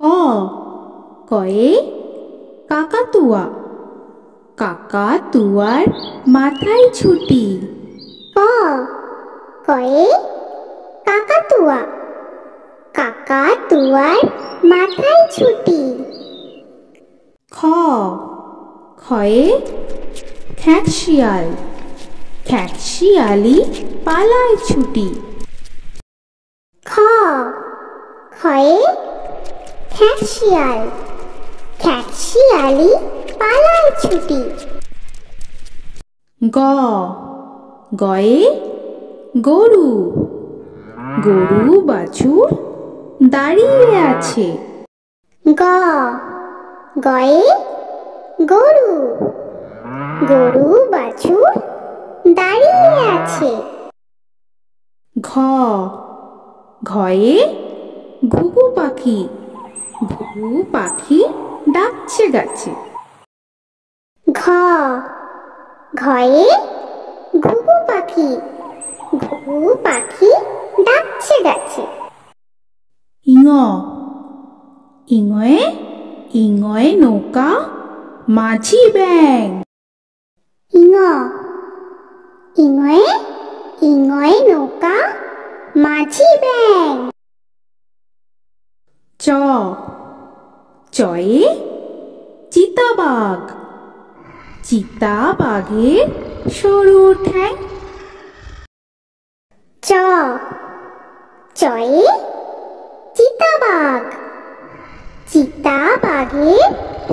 ক কয়ে কাকাতুয়া, কাকাতুয়ার মাথায় ছুটি। ক কয়ে কাকাতুয়া, কাকাতুয়ার মাথায় ছুটি। খ খয়ে খ্যাঁকশিয়াল, খ্যাঁকশিয়ালি পালায় ছুটি। খ খয়ে খ্যাঁকশিয়াল, খ্যাঁকশিয়ালি পালায় ছুটি। গ গয়ে গরু, গরু বাছুর দাঁড়িয়ে আছে। গ গয়ে গরু, গরু বাছুর দাঁড়িয়ে আছে। ঘ ঘয়ে ঘুঘু পাখি, ঘুঘু পাখি ডাকছে গাছে। ঘ ঘয়ে ঘুঘু পাখি, ঘুঘু পাখি ডাকছে গাছে। ইঙ ইঙয়ে ইঙয়ে নৌকা মাঝি ব্যাং। ইঙ ইঙয়ে ইঙয়ে নৌকা মাঝি ব্যাং। চ চয়ে চিতাবাঘ, চিতাবাঘের সরু ঠ্যাং। চ চয়ে চিতাবাঘ, চিতাবাঘের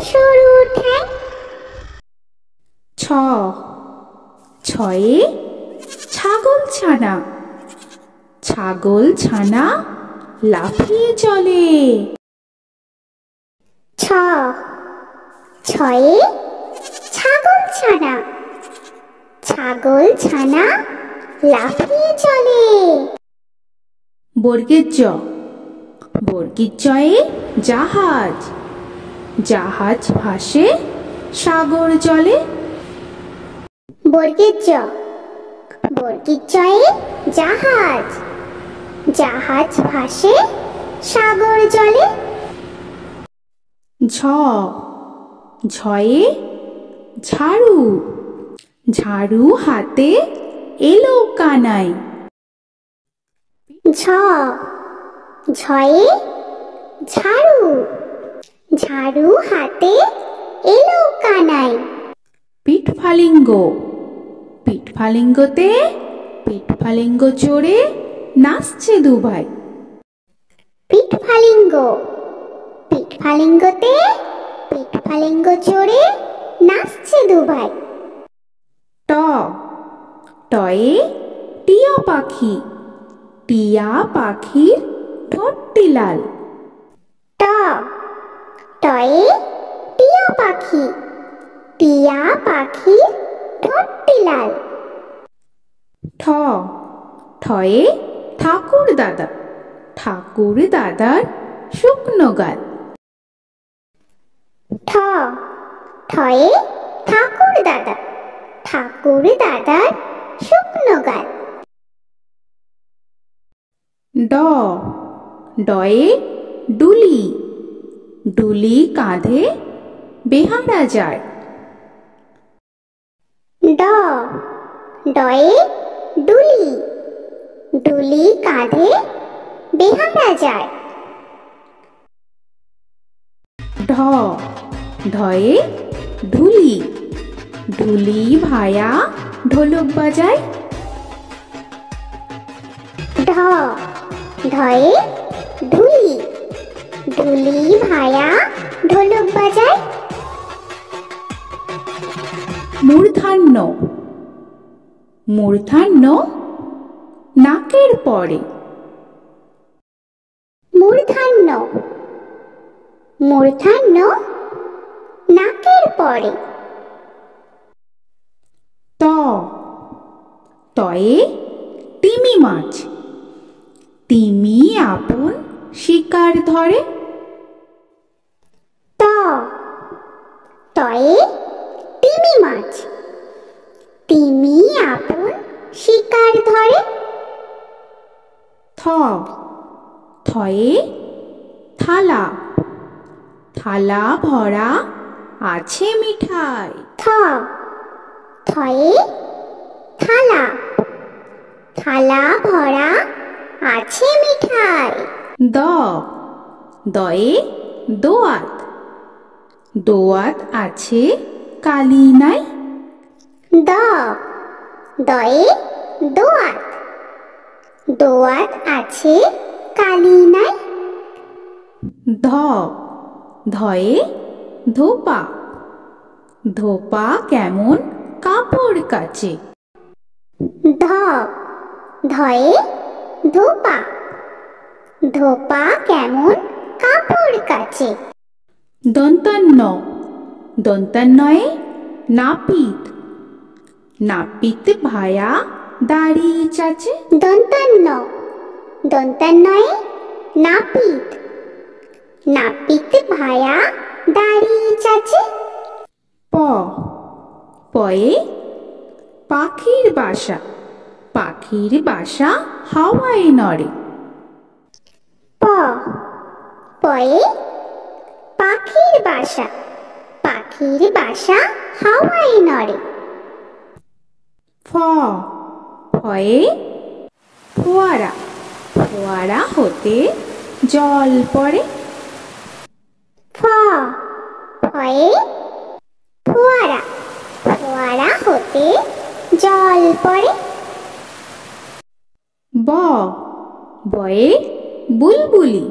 সরু ঠ্যাং। ছ ছয়ে ছাগল ছানা, ছাগল ছানা লাফিয়ে চলে। ছ ছয়ে ছাগল ছানা, ছাগল ছানা লাফিয়ে চলে। বর্গের জ বর্গের জয়ে জাহাজ, জাহাজ ভাসে সাগর জলে। বর্গের জ বর্গের জয়ে জাহাজ, জাহাজ ভাসে সাগর জলে। ঝ ঝয়ে ঝাড়ু, ঝাড়ু হাতে এলো কানাই। ঝ ঝয়ে ঝাড়ু, ঝাড়ু হাতে এলো কানাই। পিঠফালিঙ্গ, পিঠফালিঙ্গতে পিঠফালিঙ্গ চড়ে নাচছে দুভাই। পিঠফালিঙ্গ, পিঠফালিঙ্গতে পিঠফালিঙ্গ চড়ে নাচছে দুভাই। ট টয়ে টিয়া পাখি, টিয়া পাখির ঠোঁটটি লাল। ট টয়ে টিয়া পাখি, টিয়া পাখির ঠোঁটটি লাল। ঠ ঠয়ে ঠাকুর দাদা, ঠাকুর দাদার শুকনো গাল। ঠ ঠয়ে ঠাকুর দাদা, ঠাকুর দাদার শুকনো গাল। ড ডয়ে ডুলি, ডুলি কাঁধে বেহারা যায়। ড ডয়ে ডুলি, ডুলি কাঁধে বেহারা যায়। ঢ ঢয়ে ঢুলি, ঢুলি ভায়া ঢোলক বাজায়। ঢ ঢয়ে ঢুলি, ঢুলি ভায়া ঢোলক বাজায়। মূর্ধান্য মূর্ধান্য নাকের পরে। মূর্ধান্য মূর্ধান্য নাকের পরে। ত তয়ে তিমি মাছ, তিমি আপন শিকার ধরে। ত তয়ে তিমি মাছ, তিমি আপন শিকার ধরে। থ থয়ে থালা থালা ভরা আছে মিঠাই। থ থয়ে থালা থালা ভরা আছে মিঠাই। দ দয়ে দোয়াত দোয়াত আছে কালি নাই। দ দয়ে দোয়াত দোয়াত আছে কালি নাই। ধ ধয়ে ধোপা ধোপা কেমন কাপড় কাচে। ধ ধয়ে ধোপা ধোপা কেমন কাপড় কাচে। দন্তান্ন দন্তান্নয়ে নাপিত নাপিত ভায়া দাড়ি চাচে। দন্তান্ন দন্তান্নয়ে নাপিত নাপিত ভায়া দাড়ি চাচে। প পয়ে পাখির বাসা পাখির বাসা হাওয়ায় নড়ে। প পয়ে পাখির বাসা পাখির বাসা হাওয়ায় নড়ে। ফ ফয়ে ফোয়ারা ফোয়ারা হতে জল পড়ে। ফ ফয়ে ফোয়ারা ফোয়ারা হতে জল পড়ে। ব বয়ে বুলবুলি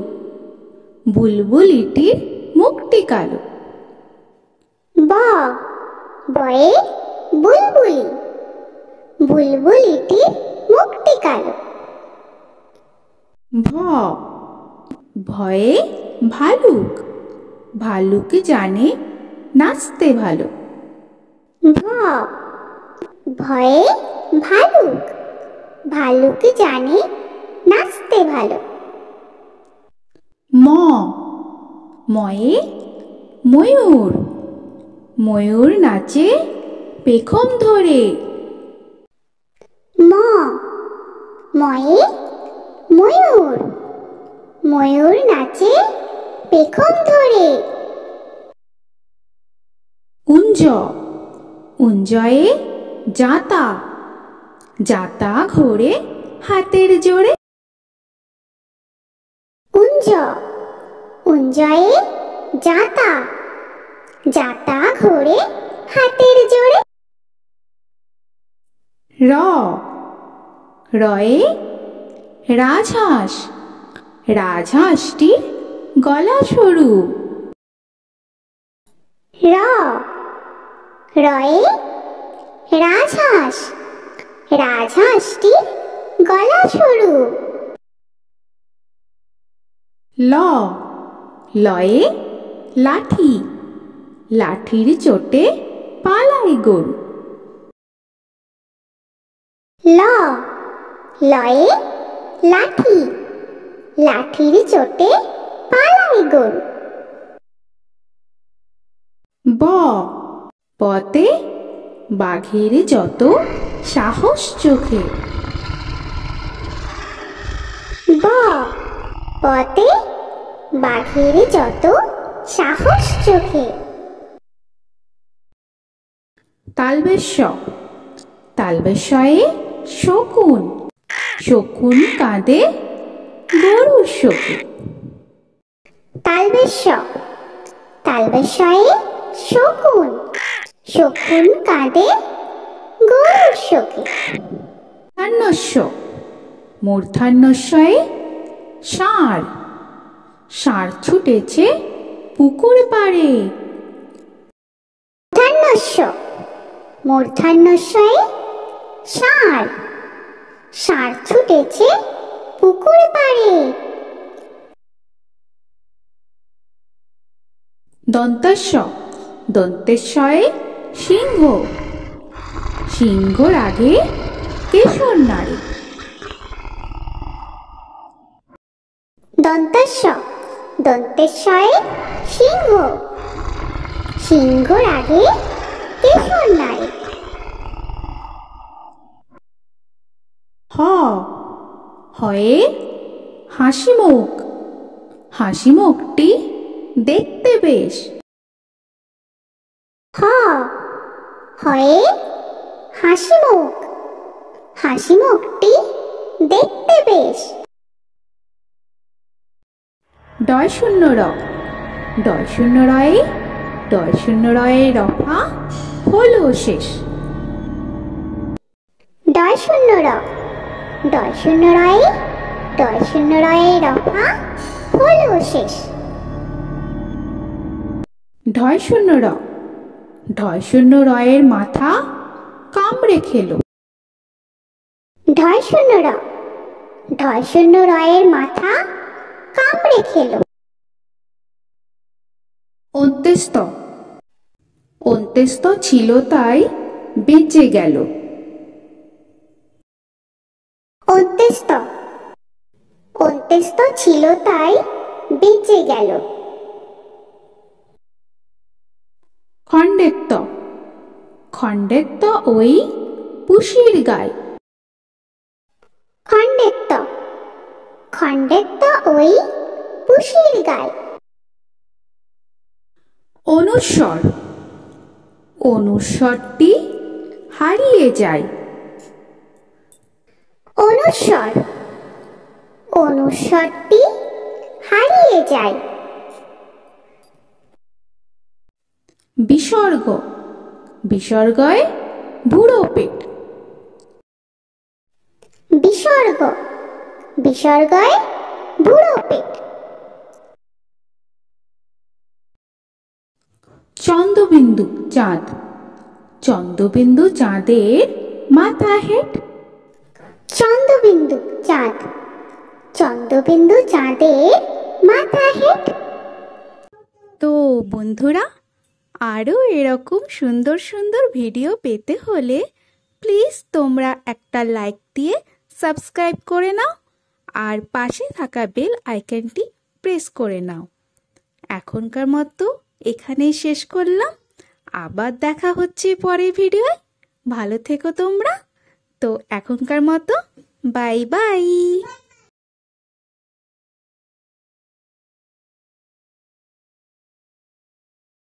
বুলবুলিটির মুখটি কালো। ব বয়ে বুলবুলি বুলবুলিটির মুখটি কালো। ভ ভয়ে ভালুক ভালুক জানে নাচতে ভালো। ভ ভয়ে ভালুক ভালুক জানে নাচতে ভালো। ম ময়ে ময়ূর ময়ূর নাচে পেখম ধরে। ম ময়ে ময়ূর ময়ূর নাচে পেখম ধরে। উঞ্জ উঞ্জয়ে জাতা জাতা ঘোরে হাতের জোড়ে। উঞ্জ উঞ্জয়ে জাতা জাতা ঘোরে হাতের জোড়ে। র রয়ে রাজহাঁস রাজহাঁসটির গলা সরু। র রয়ে রাজহাঁস রাজহাঁসটির গলা সরু। ল লয়ে লাঠি লাঠির চোটে পালায় গরু। ল লয়ে লাঠি লাঠির চোটে পালায় গরু। ব বতে বাঘের যত সাহস চোখে। ব বতে বাঘের যত সাহস চোখে। তালবেশ তালবেশয়ে শকুন শকুন কাঁদে গরুর শোকে। তালবেশ তালবেশয়ে শকুন শকুন কাঁদে গরুর শোকে। মূর্ধন্যস্য মূর্ধন্যস্যয়ে ষাঁড় ষাঁড় ছুটেছে পুকুর পাড়ে। মূর্ধন্যস্য মূর্ধন্যস্যয়ে ষাঁড় ষাঁড় ছুটেছে পুকুর পাড়ে। দন্তস্য দন্তেশ্বয়ে সিংহ সিংহর আগে কেশর নাড়ে। দন্তস্য দন্তেশ্বয়ে সিংহ সিংহর আগে কেশর নাড়ে। হ হয়ে হাসি মুখ, হাসি মুখটি দেখতে বেশ। হ, হয়ে হাসি মুখ, হাসি মুখটি দেখতে বেশ। ডয় শূন্য র, ডয় শূন্য রয়ে, ডয় শূন্য রয়ে রফা হলো শেষ। ডয় শূন্য র, ডয় শূন্য রয়ে, ডয় শূন্য রয়ে রফা হলো শেষ। ঢয় শূন্য র, ঢয় শূন্য রয়ের মাথা কামড়ে খেলো। ঢয় শূন্য র, ঢয় শূন্য রয়ের মাথা কামড়ে খেলো। অন্ত্যেস্ত, অন্ত্যেস্ত ছিল তাই বেঁচে গেল। অন্ত্যেস্ত, অন্ত্যেস্ত ছিল তাই বেঁচে গেল। খণ্ডেত্ব, খণ্ডেত্ব ওই পুষির গায়। খণ্ডেত্ব, খণ্ডেত্ব ওই পুষির গায়। অনুস্বর, অনুস্বরটি হারিয়ে যায়। অনুস্বর, অনুস্বরটি হারিয়ে যায়। বিসর্গ, বিসর্গয় বুড়ো পেট। বিসর্গ, বিসর্গয় বুড়ো পেট। চন্দ্রবিন্দু চাঁদ, চন্দ্রবিন্দু চাঁদের মাথা হেট। চন্দ্রবিন্দু চাঁদ, চন্দ্রবিন্দু চাঁদের মাথা হেট। তো বন্ধুরা, আরও এরকম সুন্দর সুন্দর ভিডিও পেতে হলে প্লিজ তোমরা একটা লাইক দিয়ে সাবস্ক্রাইব করে নাও আর পাশে থাকা বেল আইকনটি প্রেস করে নাও। এখনকার মতো এখানেই শেষ করলাম, আবার দেখা হচ্ছে পরের ভিডিওয়। ভালো থেকো তোমরা। তো এখনকার মতো বাই বাই।